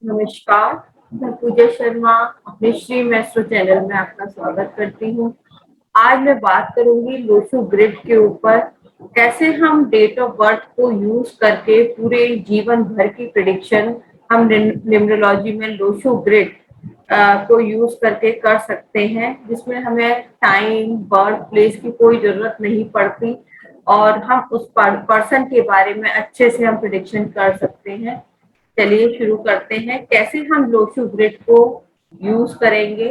नमस्कार, मैं पूजा शर्मा अपने श्री मैस्ट्रो चैनल में आपका स्वागत करती हूँ। आज मैं बात करूंगी लोशो ग्रिड के ऊपर। कैसे हम डेट ऑफ बर्थ को यूज करके पूरे जीवन भर की प्रिडिक्शन हम न्यूमरोलॉजी में लोशो ग्रिड को यूज करके कर सकते हैं, जिसमें हमें टाइम बर्थ प्लेस की कोई जरूरत नहीं पड़ती और हम उस पर्सन के बारे में अच्छे से हम प्रिडिक्शन कर सकते हैं। चलिए शुरू करते हैं कैसे हम लोशो ग्रिड को यूज करेंगे।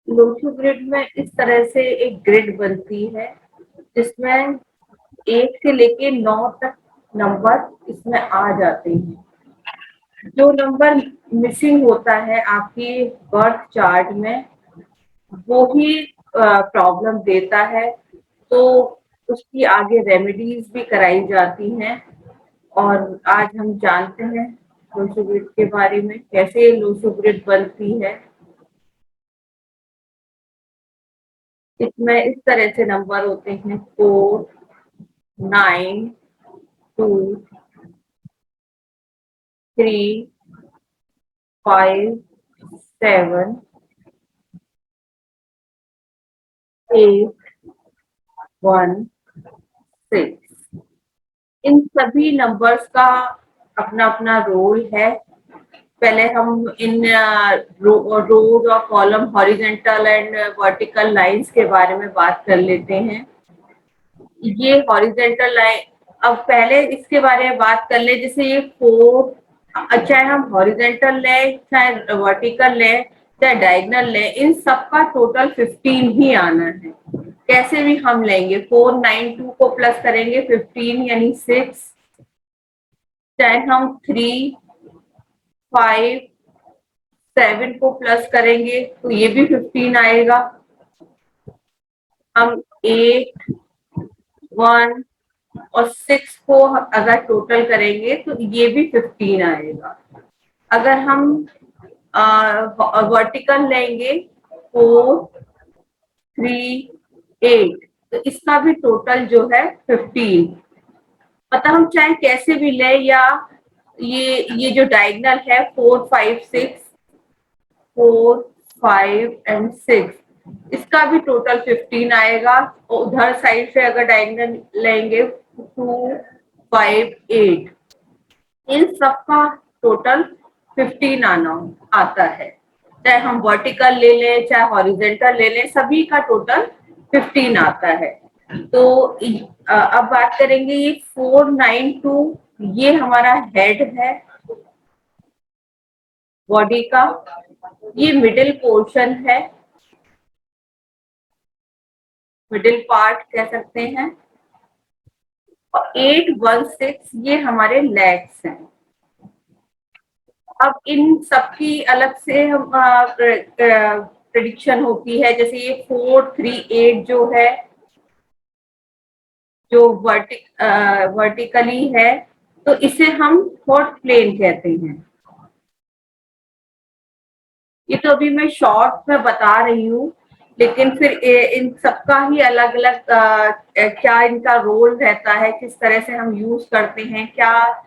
लोशो ग्रिड में इस तरह से एक ग्रिड बनती है जिसमें 1 से लेके 9 तक नंबर इसमें आ जाते हैं। जो नंबर मिसिंग होता है आपकी बर्थ चार्ट में वो ही प्रॉब्लम देता है, तो उसकी आगे रेमेडीज भी कराई जाती हैं। और आज हम जानते हैं लोशो ग्रिड के बारे में, कैसे लोशो ग्रिड बनती है। इसमें इस तरह से नंबर होते हैं: 4, 9, 2, 3, 5, 7, 8, 1, 6। इन सभी नंबर्स का अपना अपना रोल है। पहले हम इन रोज और column, horizontal and vertical lines के बारे में बात कर लेते हैं। ये हॉरिजेंटल लाइन, अब पहले इसके बारे में बात कर ले। जैसे ये 4, चाहे हम हॉरिजेंटल लें, चाहे वर्टिकल लें, चाहे डायगनल लें, इन सबका टोटल 15 ही आना है। कैसे भी हम लेंगे, 4, 9, 2 को प्लस करेंगे 15 यानी 6। चाहे हम 3, 5, 7 को प्लस करेंगे तो ये भी 15 आएगा। हम 8, 1 और 6 को अगर टोटल करेंगे तो ये भी 15 आएगा। अगर हम वर्टिकल लेंगे 4, 3, 8, तो इसका भी टोटल जो है 15। मतलब हम चाहे कैसे भी ले, या ये जो डायगनल है 4, 5, 6, 4, 5 एंड 6, इसका भी टोटल 15 आएगा। और उधर साइड से अगर डायगनल लेंगे 2, 5, 8, इन सबका टोटल 15 आना आता है। चाहे हम वर्टिकल ले लें, चाहे हॉरिजेंटल ले लें, सभी का टोटल 15 आता है। तो अब बात करेंगे ये 4, 9, 2, ये हमारा हेड है बॉडी का। ये मिडिल पोर्शन है, मिडिल पार्ट कह सकते हैं। और 8, 1, 6 ये हमारे लेग्स हैं। अब इन सबकी अलग से हम प्रिडिक्शन होती है। जैसे ये 4, 3, 8 जो है, जो वर्टिकली है, तो इसे हम थॉट प्लेन कहते हैं। ये तो अभी मैं शॉर्ट में बता रही हूँ, लेकिन फिर इन सबका ही अलग अलग क्या इनका रोल रहता है, किस तरह से हम यूज करते हैं, क्या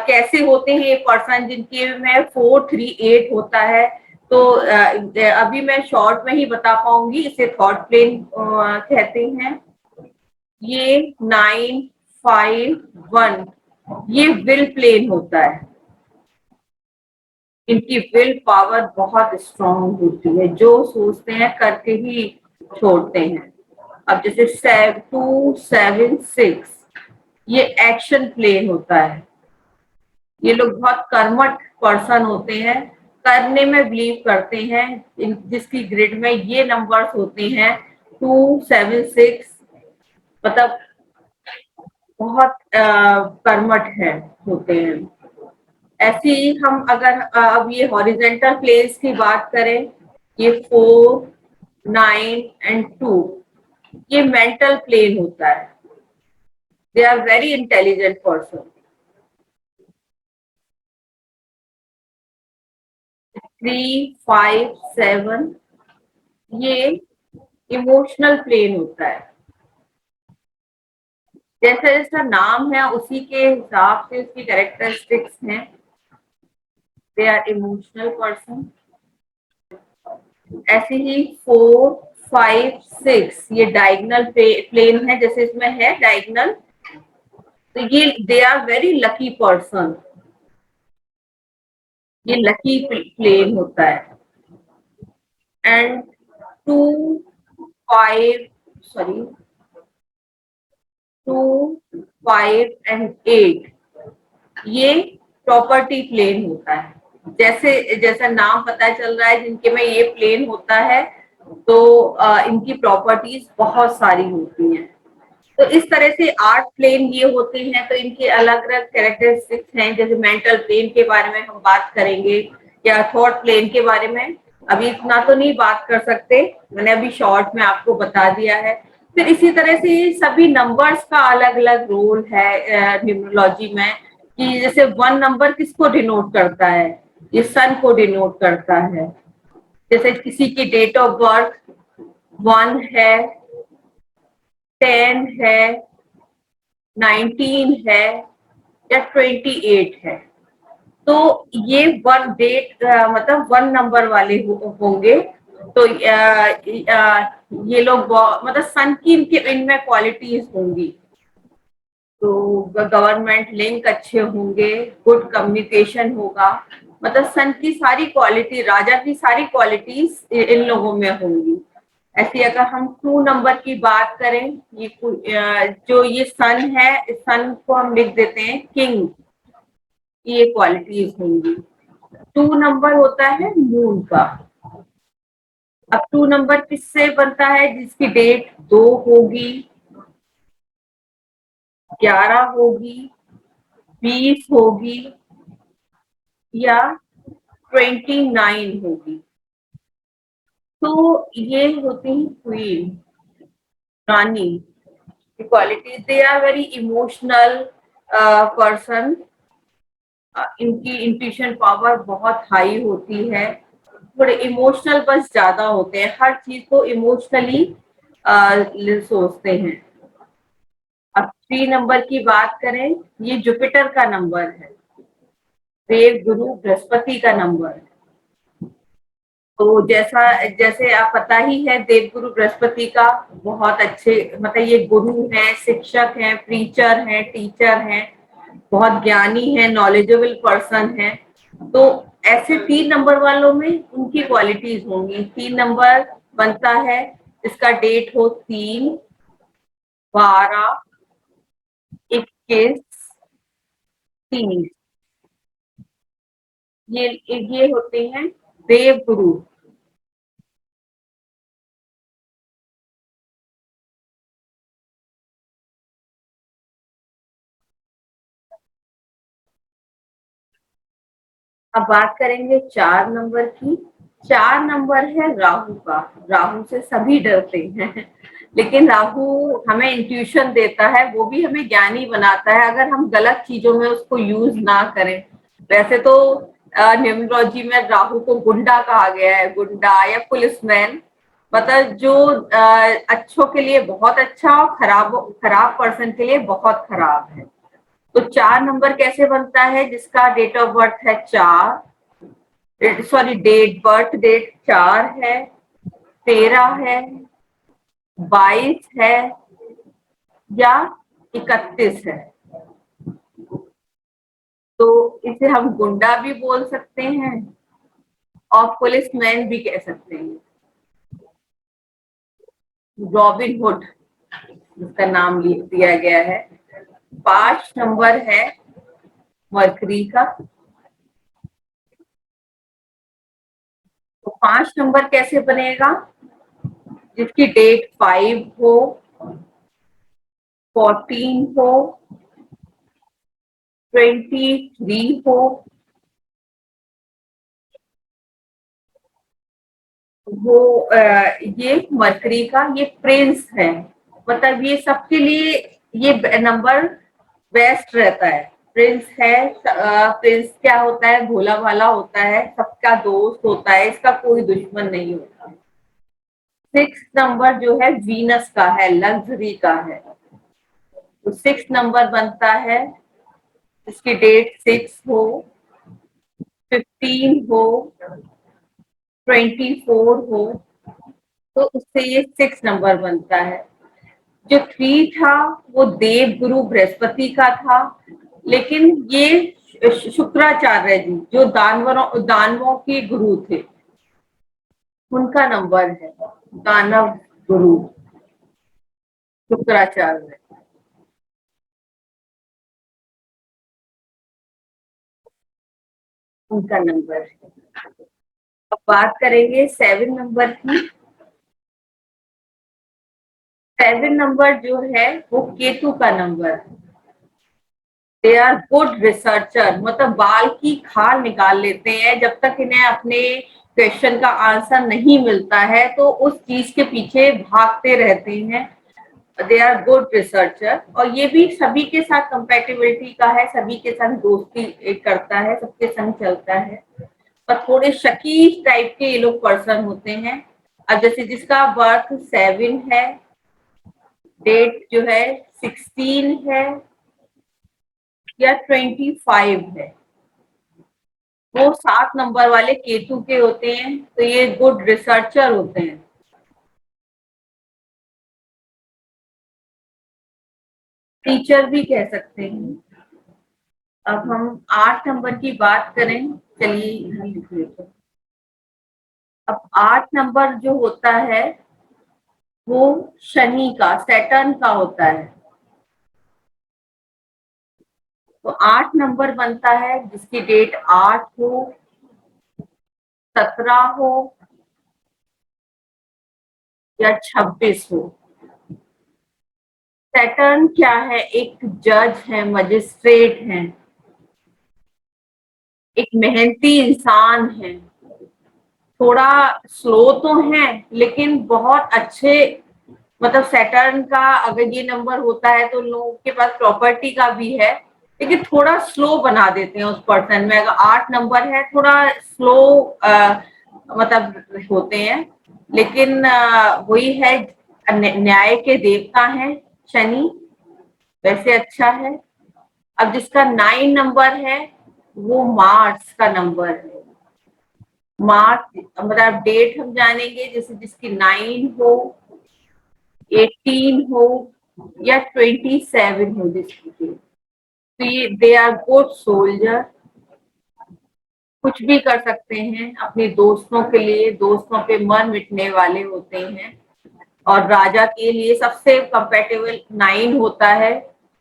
कैसे होते हैं ये पर्सन जिनके में 4, 3, 8 होता है। तो अभी मैं शॉर्ट में ही बता पाऊंगी। इसे थॉट प्लेन कहते हैं। ये 9, 5, 1 ये विल प्लेन होता है। इनकी विल पावर बहुत स्ट्रांग होती है, जो सोचते हैं करके ही छोड़ते हैं। अब जैसे 2, 7, 6 ये एक्शन प्लेन होता है। ये लोग बहुत कर्मठ पर्सन होते हैं, करने में बिलीव करते हैं। जिसकी ग्रिड में ये नंबर्स होते हैं 2, 7, 6, मतलब बहुत कर्मठ है होते हैं। ऐसे ही हम अगर अब ये हॉरिजेंटल प्लेन्स की बात करें, ये 4, 9 एंड 2 ये मेंटल प्लेन होता है। They are very intelligent person. 3, 5, 7 ये इमोशनल प्लेन होता है। जैसा जैसा नाम है उसी के हिसाब से उसकी कैरेक्टरिस्टिक्स हैं। They are emotional person. ऐसे ही 4, 5, 6 ये डायगोनल प्लेन है, जैसे इसमें है डायगोनल, तो ये they are very lucky person. ये लकी प्लेन होता है। एंड 2, 5 सॉरी 2, 5 एंड 8 ये प्रॉपर्टी प्लेन होता है। जैसे जैसा नाम पता चल रहा है, जिनके में ये प्लेन होता है तो इनकी प्रॉपर्टीज बहुत सारी होती हैं। तो इस तरह से 8 प्लेन ये होते हैं, तो इनके अलग अलग कैरेक्टरिस्टिक्स हैं। जैसे मेंटल प्लेन के बारे में हम बात करेंगे या थॉट प्लेन के बारे में, अभी इतना तो नहीं बात कर सकते, मैंने अभी शॉर्ट में आपको बता दिया है। फिर इसी तरह से ये सभी नंबर्स का अलग अलग रोल है न्यूमरोलॉजी में, कि जैसे 1 नंबर किसको डिनोट करता है, ये सन को डिनोट करता है। जैसे किसी की डेट ऑफ बर्थ 1 है, 10 है, 19 है या 28 है, तो ये 1 डेट मतलब 1 नंबर वाले होंगे। तो ये लोग मतलब सन की इनके इनमें क्वालिटीज होंगी। तो गवर्नमेंट लिंक अच्छे होंगे, गुड कम्युनिकेशन होगा, मतलब सन की सारी क्वालिटी, राजा की सारी क्वालिटीज इन लोगों में होंगी। ऐसी अगर हम 2 नंबर की बात करें, ये जो ये सन है, इस सन को हम लिख देते हैं किंग, ये क्वालिटीज होंगी। 2 नंबर होता है मून का। अब 2 नंबर किससे बनता है, जिसकी डेट 2 होगी, 11 होगी, 20 होगी या 29 होगी। तो ये होती है क्वीन, रानी की quality. They are very emotional person. इनकी इंट्यूशन पावर बहुत हाई होती है, थोड़े इमोशनल बस ज्यादा होते हैं, हर चीज को इमोशनली सोचते हैं। अब 3 नंबर की बात करें, ये जुपिटर का नंबर है, देव गुरु बृहस्पति का नंबर है। तो जैसा जैसे आप पता ही है, देव गुरु बृहस्पति का बहुत अच्छे, मतलब ये गुरु हैं, शिक्षक हैं, प्रीचर हैं, टीचर हैं, बहुत ज्ञानी है, नॉलेजेबल पर्सन है। तो ऐसे 3 नंबर वालों में उनकी क्वालिटीज होंगी। 3 नंबर बनता है इसका डेट हो 3, 12, 21, 30, ये होते हैं देव गुरु। अब बात करेंगे 4 नंबर की। 4 नंबर है राहु का। राहु से सभी डरते हैं लेकिन राहु हमें इंट्यूशन देता है, वो भी हमें ज्ञानी बनाता है अगर हम गलत चीजों में उसको यूज ना करें। वैसे तो न्यूमरोलॉजी में राहु को गुंडा कहा गया है, गुंडा या पुलिसमैन, मतलब जो अच्छों के लिए बहुत अच्छा और खराब खराब पर्सन के लिए बहुत खराब है। तो 4 नंबर कैसे बनता है, जिसका डेट ऑफ बर्थ है 4, सॉरी डेट बर्थ डेट 4 है, 13 है, 22 है या 31 है। तो इसे हम गुंडा भी बोल सकते हैं और पुलिसमैन भी कह सकते हैं, रॉबिन हुड जिसका नाम लिख दिया गया है। 5 नंबर है मरकरी का। तो 5 नंबर कैसे बनेगा, जिसकी डेट 5 हो, 14 हो, 23 हो। वो ये मरकरी का ये प्रिंस है, मतलब ये सबके लिए ये नंबर बेस्ट रहता है। प्रिंस है, प्रिंस क्या होता है, भोला भाला होता है, सब का दोस्त होता है, इसका कोई दुश्मन नहीं होता। 6 नंबर जो है वीनस का है, लग्जरी का है। तो 6 नंबर बनता है, इसकी डेट 6 हो, 15 हो, 24 हो, तो उससे ये 6 नंबर बनता है। जो 3 था वो देव गुरु बृहस्पति का था, लेकिन ये शुक्राचार्य जी जो दानवों के गुरु थे, उनका नंबर है, दानव गुरु शुक्राचार्य, उनका नंबर है। अब बात करेंगे 7 नंबर की। 7 नंबर जो है वो केतु का नंबर है। दे आर गुड रिसर्चर, मतलब बाल की खाल निकाल लेते हैं। जब तक इन्हें अपने क्वेश्चन का आंसर नहीं मिलता है तो उस चीज के पीछे भागते रहते हैं। दे आर गुड रिसर्चर, और ये भी सभी के साथ कंपेटिबिलिटी का है, सभी के साथ दोस्ती करता है, सबके संग चलता है। और थोड़े शकील टाइप के ये लोग पर्सन होते हैं। अब जैसे जिसका बर्थ 7 है, डेट जो है 16 है या 25 है, वो 7 नंबर वाले केतु के होते हैं, तो ये गुड रिसर्चर होते हैं। टीचर भी कह सकते हैं। अब हम 8 नंबर की बात करें, चलिए हम लिख लेते हैं। अब 8 नंबर जो होता है वो शनि का, सैटर्न का होता है। तो 8 नंबर बनता है जिसकी डेट 8 हो, 17 हो या 26 हो। सैटर्न क्या है? एक जज है, मजिस्ट्रेट है, एक मेहनती इंसान है। थोड़ा स्लो तो है लेकिन बहुत अच्छे, मतलब सैटर्न का अगर ये नंबर होता है तो लोगों के पास प्रॉपर्टी का भी है, लेकिन थोड़ा स्लो बना देते हैं उस पर्सन में। अगर 8 नंबर है थोड़ा स्लो मतलब होते हैं, लेकिन वही है, न्याय के देवता हैं शनि, वैसे अच्छा है। अब जिसका 9 नंबर है वो मार्स का नंबर है। मार्च मतलब डेट हम जानेंगे, जैसे जिसकी 9 हो, 18 हो या 27 हो जिसकी डेट, तो ये दे आर गुड सोल्जर, कुछ भी कर सकते हैं अपने दोस्तों के लिए, दोस्तों पे मन मिटने वाले होते हैं। और राजा के लिए सबसे कंपेटेबल 9 होता है।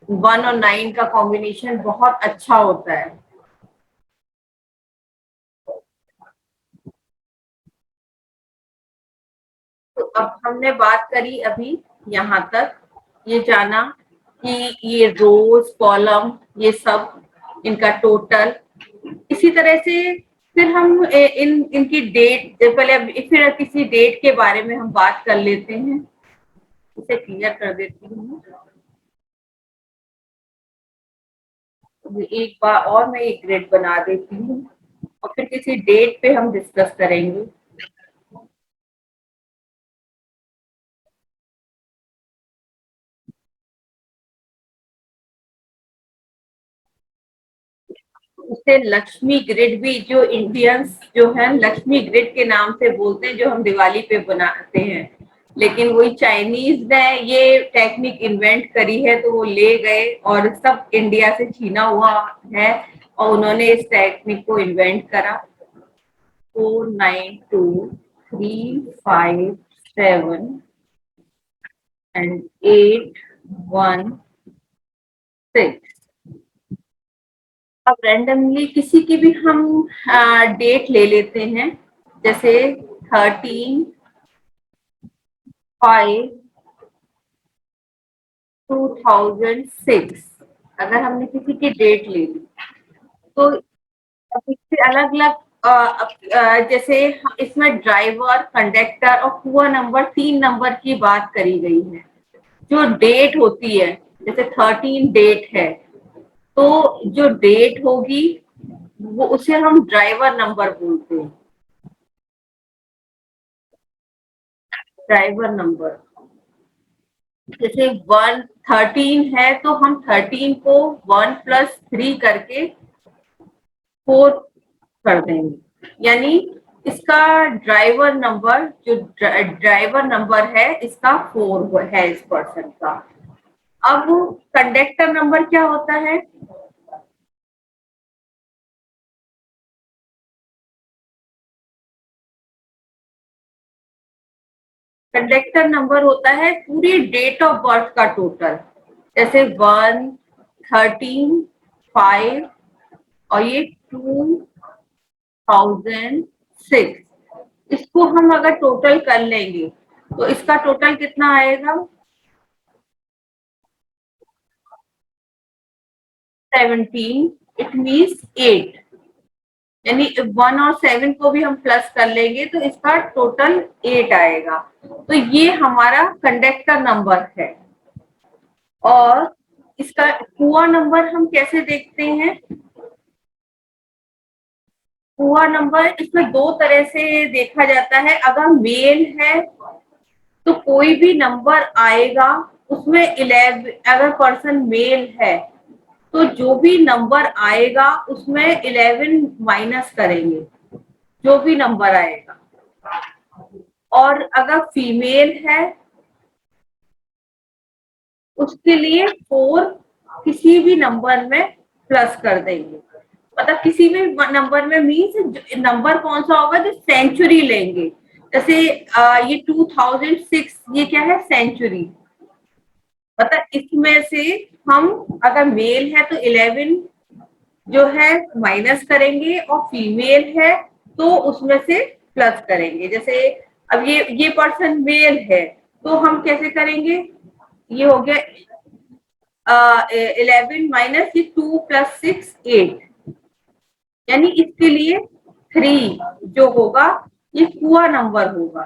1 और 9 का कॉम्बिनेशन बहुत अच्छा होता है। तो अब हमने बात करी अभी यहाँ तक, ये जाना कि ये रोज कॉलम ये सब इनका टोटल। इसी तरह से फिर हम इन इनकी डेट, पहले फिर किसी डेट के बारे में हम बात कर लेते हैं, इसे क्लियर कर देती हूँ। एक बार और मैं एक ग्रेड बना देती हूँ और फिर किसी डेट पे हम डिस्कस करेंगे। उसे लक्ष्मी ग्रिड भी, जो इंडियंस जो है लक्ष्मी ग्रिड के नाम से बोलते हैं, जो हम दिवाली पे बनाते हैं, लेकिन वही चाइनीज ने ये टेक्निक इन्वेंट करी है, तो वो ले गए और सब इंडिया से छीना हुआ है और उन्होंने इस टेक्निक को इन्वेंट करा। 492357 एंड 816। अब रैंडमली किसी की भी हम डेट ले लेते हैं, जैसे 13/5/2006। अगर हमने किसी की डेट ले ली तो इससे अलग अलग, जैसे इसमें ड्राइवर, कंडक्टर और हुआ नंबर 3 नंबर की बात करी गई है। जो डेट होती है, जैसे 13 डेट है, तो जो डेट होगी वो उसे हम ड्राइवर नंबर बोलते हैं। ड्राइवर नंबर जैसे 113 है तो हम 13 को 1+3 करके 4 कर देंगे, यानी इसका ड्राइवर नंबर जो ड्राइवर नंबर है इसका 4 है इस पर्सन का। अब कंडक्टर नंबर क्या होता है? कंडक्टर नंबर होता है पूरी डेट ऑफ बर्थ का टोटल, जैसे 1, 13, 5 और ये 2006। इसको हम अगर टोटल कर लेंगे तो इसका टोटल कितना आएगा? 17। इट मीन्स 8, यानी 1 और 7 को भी हम प्लस कर लेंगे तो इसका टोटल 8 आएगा। तो ये हमारा कंडक्टर नंबर है। और इसका पुआ नंबर हम कैसे देखते हैं? पुआ नंबर इसमें दो तरह से देखा जाता है। अगर मेल है तो कोई भी नंबर आएगा उसमें 11, अगर पर्सन मेल है तो जो भी नंबर आएगा उसमें 11 माइनस करेंगे, जो भी नंबर आएगा। और अगर फीमेल है उसके लिए 4 किसी भी नंबर में प्लस कर देंगे। मतलब किसी भी नंबर में मीन्स नंबर कौन सा होगा जो सेंचुरी लेंगे। जैसे ये 2006, ये क्या है? सेंचुरी। मतलब इसमें से हम अगर मेल है तो 11 जो है माइनस करेंगे और फीमेल है तो उसमें से प्लस करेंगे। जैसे अब ये पर्सन मेल है तो हम कैसे करेंगे? ये हो गया 11 माइनस ये 2+6 8, यानी इसके लिए 3 जो होगा ये पुआ नंबर होगा।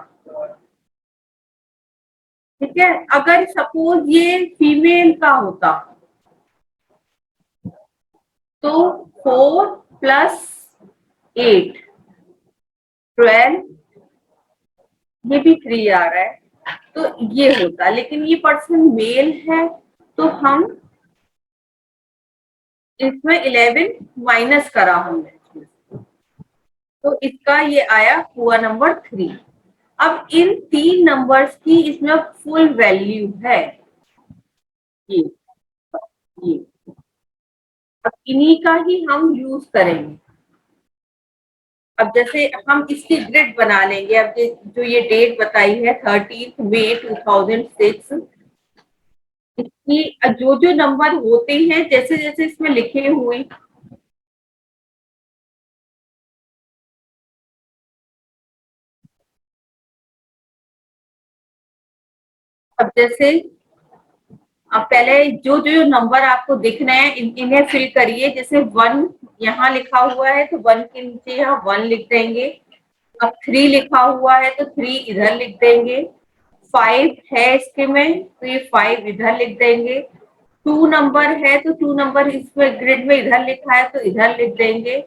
ठीक है। अगर सपोज ये फीमेल का होता तो 4+8 12, ये भी 3 आ रहा है तो ये होता, लेकिन ये पर्सन मेल है तो हम इसमें 11 माइनस करा हमने, तो इसका ये आया हुआ नंबर 3। अब इन 3 नंबर्स की इसमें फुल वैल्यू है ये ये अब इन्हीं का ही हम यूज करेंगे। अब जैसे हम इसकी ग्रिड बना लेंगे। अब जो ये डेट बताई है 13 मई 2006, इसकी जो जो नंबर होते हैं जैसे जैसे इसमें लिखे हुए, अब जैसे अब पहले जो जो नंबर आपको दिख रहे हैं इन्हें फिल करिए। जैसे 1 यहाँ लिखा हुआ है तो 1 के नीचे यहाँ 1 लिख देंगे। अब 3 लिखा हुआ है तो 3 इधर लिख देंगे। 5 है इसके में तो ये 5 इधर लिख देंगे। 2 नंबर है तो 2 नंबर इसमें ग्रिड में इधर लिखा है तो इधर लिख देंगे।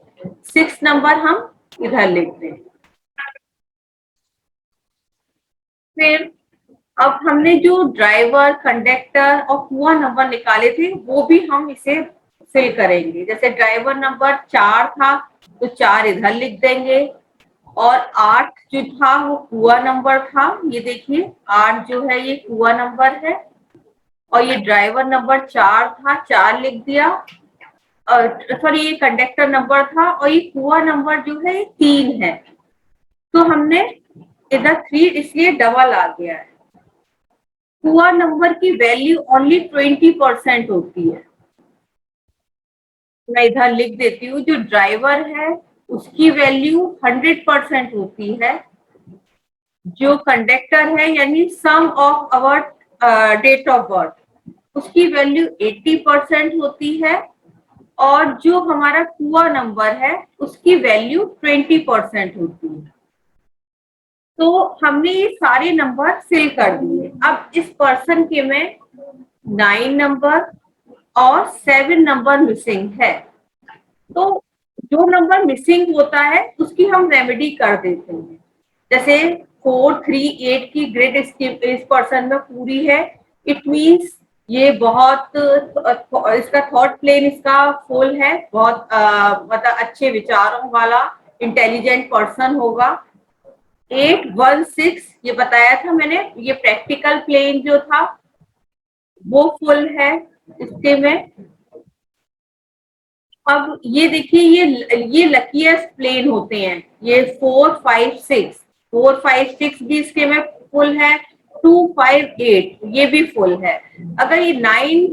6 नंबर हम इधर लिख देंगे। फिर अब हमने जो ड्राइवर, कंडक्टर और कुआं नंबर निकाले थे वो भी हम इसे फिल करेंगे। जैसे ड्राइवर नंबर 4 था तो 4 इधर लिख देंगे। और 8 जो था वो कुआं नंबर था, ये देखिए 8 जो है ये कुआं नंबर है। और ये ड्राइवर नंबर 4 था, 4 लिख दिया। सॉरी ये कंडक्टर नंबर था और ये कुआं नंबर जो है ये 3 है तो हमने इधर 3 इसलिए डबल आ गया है। पुअर नंबर की वैल्यू ओनली 20% होती है। मैं इधर लिख देती हूँ, जो ड्राइवर है उसकी वैल्यू 100% होती है। जो कंडक्टर है यानी sum of our date of birth उसकी वैल्यू 80% होती है। और जो हमारा पुअर नंबर है उसकी वैल्यू 20% होती है। तो हमने ये सारे नंबर फिल कर दिए। अब इस पर्सन के में 9 नंबर और 7 नंबर मिसिंग है। तो जो नंबर मिसिंग होता है उसकी हम रेमेडी कर देते हैं। जैसे 438 की ग्रेड इस पर्सन में पूरी है, इट मीन्स ये बहुत इसका थॉट प्लेन इसका फुल है, बहुत मतलब अच्छे विचारों वाला इंटेलिजेंट पर्सन होगा। 816 ये बताया था मैंने, ये प्रैक्टिकल प्लेन जो था वो फुल है इसके में। अब ये देखिए, ये लकीएस्ट प्लेन होते हैं, ये 456, 456 भी इसके में फुल है, 258 ये भी फुल है। अगर ये 9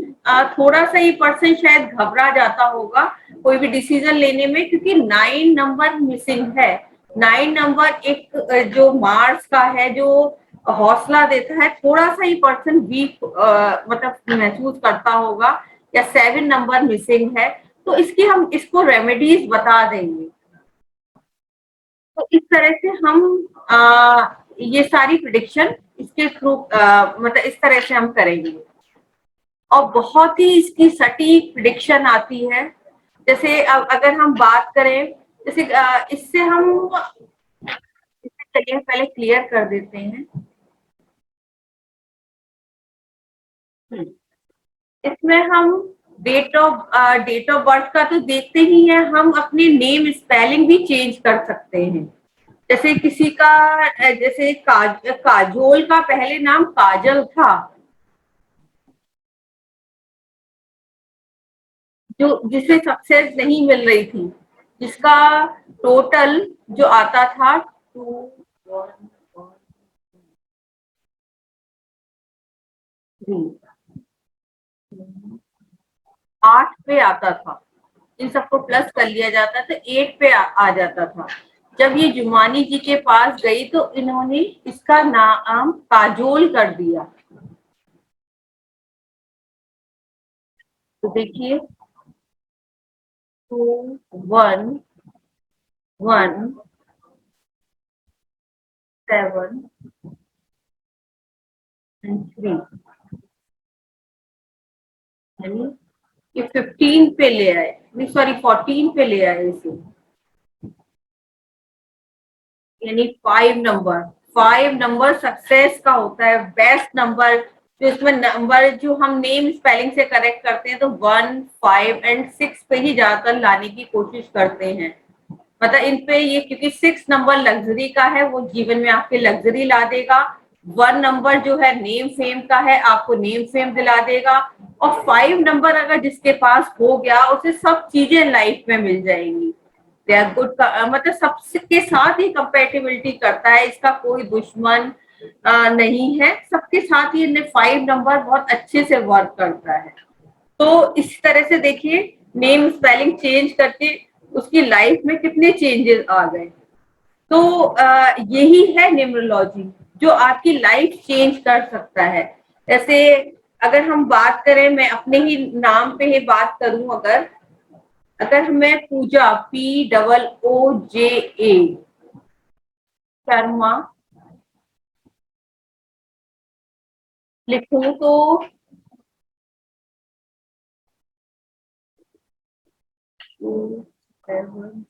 थोड़ा सा ये पर्सन शायद घबरा जाता होगा कोई भी डिसीजन लेने में, क्योंकि 9 नंबर मिसिंग है। 9 नंबर एक जो मार्स का है, जो हौसला देता है, थोड़ा सा ये पर्सन वीक मतलब महसूस करता होगा, या 7 नंबर मिसिंग है, तो इसकी हम इसको रेमेडीज बता देंगे। तो इस तरह से हम ये सारी प्रिडिक्शन इसके थ्रू मतलब इस तरह से हम करेंगे, और बहुत ही इसकी सटीक प्रिडिक्शन आती है। जैसे अगर हम बात करें, जैसे इससे हम इससे चलिए पहले क्लियर कर देते हैं। इसमें हम डेट ऑफ बर्थ का तो देखते ही है, हम अपने नेम स्पेलिंग भी चेंज कर सकते हैं। जैसे किसी का जैसे काजोल का पहले नाम काजल था, जो जिसे सक्सेस नहीं मिल रही थी, जिसका टोटल जो आता था 8 पे आता था, इन सबको प्लस कर लिया जाता था, 8 पे आ जाता था। जब ये जुमानी जी के पास गई तो इन्होंने इसका नाम काजोल कर दिया। तो देखिए 2 1 1 7 यानी ये 15 पे ले आए, नहीं सॉरी 14 पे ले आए इसे, यानी 5 नंबर सक्सेस का होता है, बेस्ट नंबर। जो इसमें नंबर जो हम नेम स्पेलिंग से करेक्ट करते हैं, तो 1 5 एंड 6 पे ही ज्यादातर लाने की कोशिश करते हैं। मतलब इन पे ये, क्योंकि 6 नंबर लग्जरी का है, वो जीवन में आपके लग्जरी ला देगा। 1 नंबर जो है नेम फेम का है, आपको नेम फेम दिला देगा। और 5 नंबर अगर जिसके पास हो गया, उसे सब चीजें लाइफ में मिल जाएंगी। दे आर गुड का मतलब सबके साथ ही कंपेटिबिलिटी करता है, इसका कोई दुश्मन नहीं है, सबके साथ ये 5 नंबर बहुत अच्छे से वर्क करता है। तो इस तरह से देखिए, नेम स्पेलिंग चेंज करके उसकी लाइफ में कितने चेंजेस आ गए। तो यही है न्यूमरोलॉजी, जो आपकी लाइफ चेंज कर सकता है। जैसे अगर हम बात करें, मैं अपने ही नाम पे ही बात करूं, अगर अगर मैं पूजा POOJA शर्मा लिखूं, तो 2 1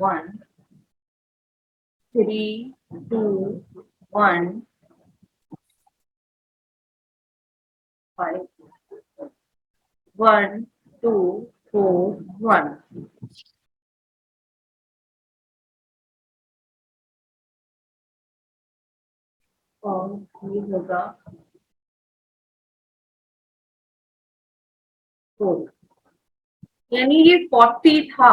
1 3 2 1 5 1 2 4 1। और ये होगा 4, यानी ये 40 था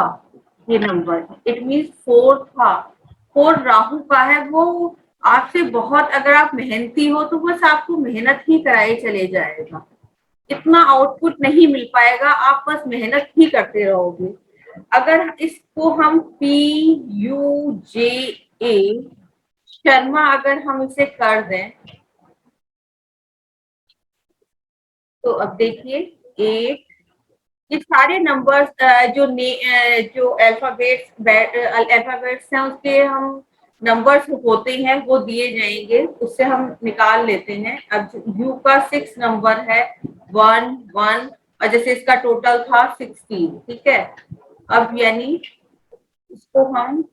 ये नंबर, इट मीन्स 4 था। 4 राहु का है, वो आपसे बहुत, अगर आप मेहनती हो तो बस आपको मेहनत ही कराए चले जाएगा, इतना आउटपुट नहीं मिल पाएगा, आप बस मेहनत ही करते रहोगे। अगर इसको हम PUJA शर्मा अगर हम इसे कर दें, तो अब देखिए 8, ये सारे नंबर्स जो अल्फाबेट्स हैं, उसके हम नंबर्स होते हैं वो दिए जाएंगे, उससे हम निकाल लेते हैं। अब यू का 6 नंबर है 1 1, और जैसे इसका टोटल था 16, ठीक है। अब यानी इसको हम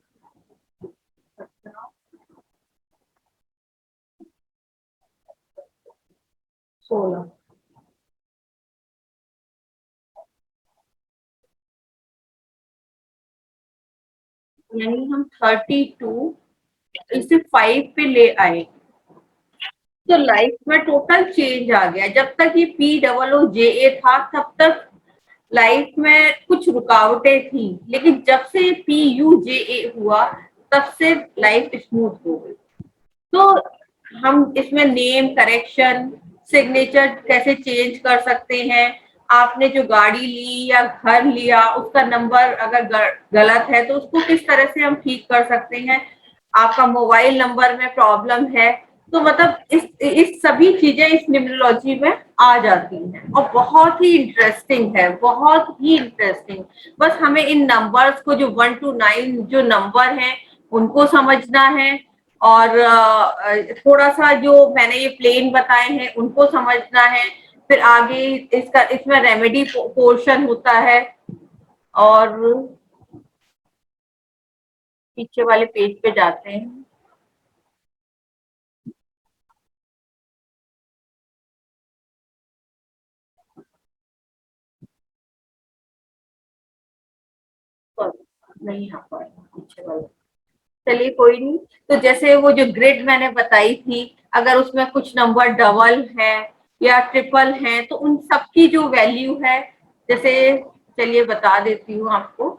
16, यानी हम 32 इसे 5 पे ले आए, तो लाइफ में टोटल चेंज आ गया। जब तक ये POOJA था तब तक लाइफ में कुछ रुकावटें थी, लेकिन जब से PUJA हुआ तब से लाइफ स्मूथ हो गई। तो हम इसमें नेम करेक्शन, सिग्नेचर कैसे चेंज कर सकते हैं, आपने जो गाड़ी ली या घर लिया उसका नंबर अगर गलत है तो उसको किस तरह से हम ठीक कर सकते हैं, आपका मोबाइल नंबर में प्रॉब्लम है, तो मतलब इस सभी चीजें इस न्यूमरोलॉजी में आ जाती हैं और बहुत ही इंटरेस्टिंग है, बहुत ही इंटरेस्टिंग। बस हमें इन नंबर्स को जो 1 to 9 जो नंबर हैं उनको समझना है, और थोड़ा सा जो मैंने ये प्लेन बताए हैं उनको समझना है। फिर आगे इसका इसमें रेमेडी पोर्शन होता है, और पीछे वाले पेज पे जाते हैं। नहीं आ पाए पीछे वाले, चलिए कोई नहीं। तो जैसे वो जो ग्रिड मैंने बताई थी, अगर उसमें कुछ नंबर डबल है या ट्रिपल है तो उन सबकी जो वैल्यू है, जैसे चलिए बता देती हूँ आपको।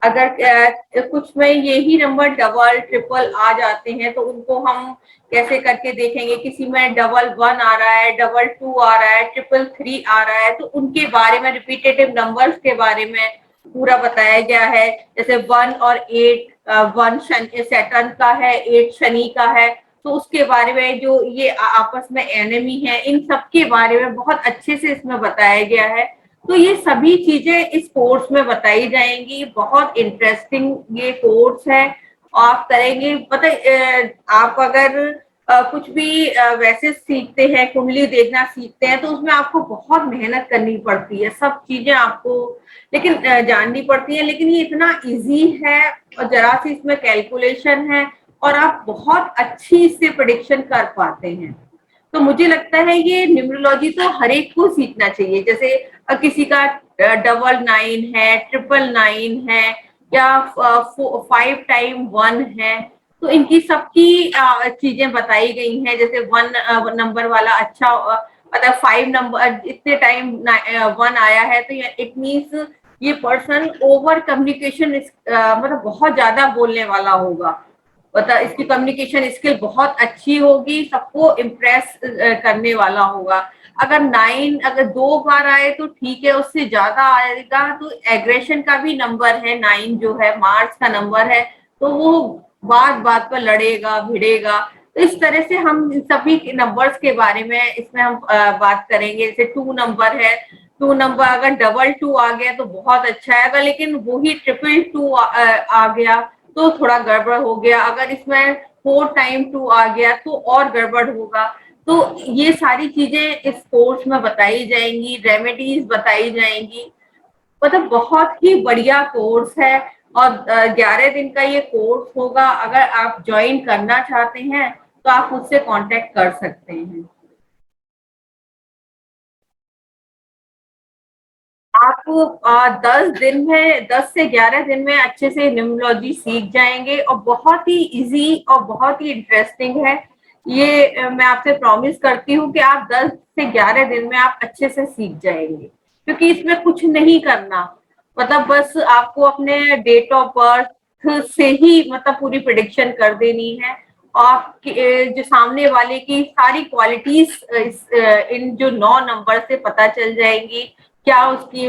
अगर कुछ में यही नंबर डबल ट्रिपल आ जाते हैं तो उनको हम कैसे करके देखेंगे, किसी में डबल 1 आ रहा है, डबल 2 आ रहा है, ट्रिपल 3 आ रहा है, तो उनके बारे में रिपीटेटिव नंबर्स के बारे में पूरा बताया गया है। जैसे 1 और 8, 1 सैटर्न का है, 8 शनि का है, तो उसके बारे में जो ये आपस में एनिमी है, इन सब के बारे में बहुत अच्छे से इसमें बताया गया है। तो ये सभी चीजें इस कोर्स में बताई जाएंगी, बहुत इंटरेस्टिंग ये कोर्स है। आप करेंगे पता आप अगर कुछ भी वैसे सीखते हैं, कुंडली देखना सीखते हैं, तो उसमें आपको बहुत मेहनत करनी पड़ती है, सब चीजें आपको लेकिन जाननी पड़ती है, लेकिन ये इतना इजी है और जरा सी इसमें कैलकुलेशन है और आप बहुत अच्छी इससे प्रिडिक्शन कर पाते हैं। तो मुझे लगता है ये न्यूमरोलॉजी तो हर एक को सीखना चाहिए। जैसे किसी का 999 है, 999 है, या 5 टाइम 1 है, तो इनकी सबकी चीजें बताई गई हैं। जैसे 1 नंबर वाला अच्छा, मतलब 5 नंबर इतने टाइम 1 आया है, तो इट मीन्स ये पर्सन ओवर कम्युनिकेशन मतलब बहुत ज्यादा बोलने वाला होगा, मतलब इसकी कम्युनिकेशन स्किल बहुत अच्छी होगी, सबको इम्प्रेस करने वाला होगा। अगर 9 अगर 2 बार आए तो ठीक है, उससे ज्यादा आएगा तो एग्रेशन का भी नंबर है, 9 जो है मार्स का नंबर है, तो वो बात बात पर लड़ेगा भिड़ेगा। तो इस तरह से हम सभी नंबर्स के बारे में इसमें हम बात करेंगे। जैसे 2 नंबर है, 2 नंबर अगर डबल 2 आ गया तो बहुत अच्छा है, अगर लेकिन वही ट्रिपल 2 आ गया तो थोड़ा गड़बड़ हो गया, अगर इसमें 4 टाइम 2 आ गया तो और गड़बड़ होगा। तो ये सारी चीजें इस कोर्स में बताई जाएंगी, रेमेडीज बताई जाएंगी, मतलब बहुत ही बढ़िया कोर्स है। और 11 दिन का ये कोर्स होगा, अगर आप ज्वाइन करना चाहते हैं तो आप मुझसे कांटेक्ट कर सकते हैं। आप 10 दिन में, 10 से 11 दिन में अच्छे से न्यूमरोलॉजी सीख जाएंगे और बहुत ही इजी और बहुत ही इंटरेस्टिंग है ये। मैं आपसे प्रॉमिस करती हूँ कि आप 10 से 11 दिन में आप अच्छे से सीख जाएंगे, क्योंकि इसमें कुछ नहीं करना, मतलब बस आपको अपने डेट ऑफ बर्थ से ही मतलब पूरी प्रिडिक्शन कर देनी है। आपके जो सामने वाले की सारी क्वालिटीज इन जो 9 नंबर से पता चल जाएंगी, क्या उसकी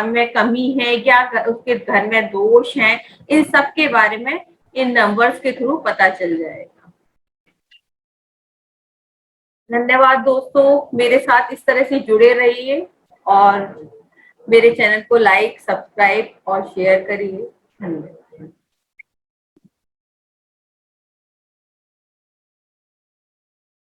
में कमी है, क्या उसके घर में दोष हैं, इन सब के बारे में इन नंबर्स के थ्रू पता चल जाएगा। धन्यवाद दोस्तों, मेरे साथ इस तरह से जुड़े रहिए और मेरे चैनल को लाइक, सब्सक्राइब और शेयर करिए। धन्यवाद।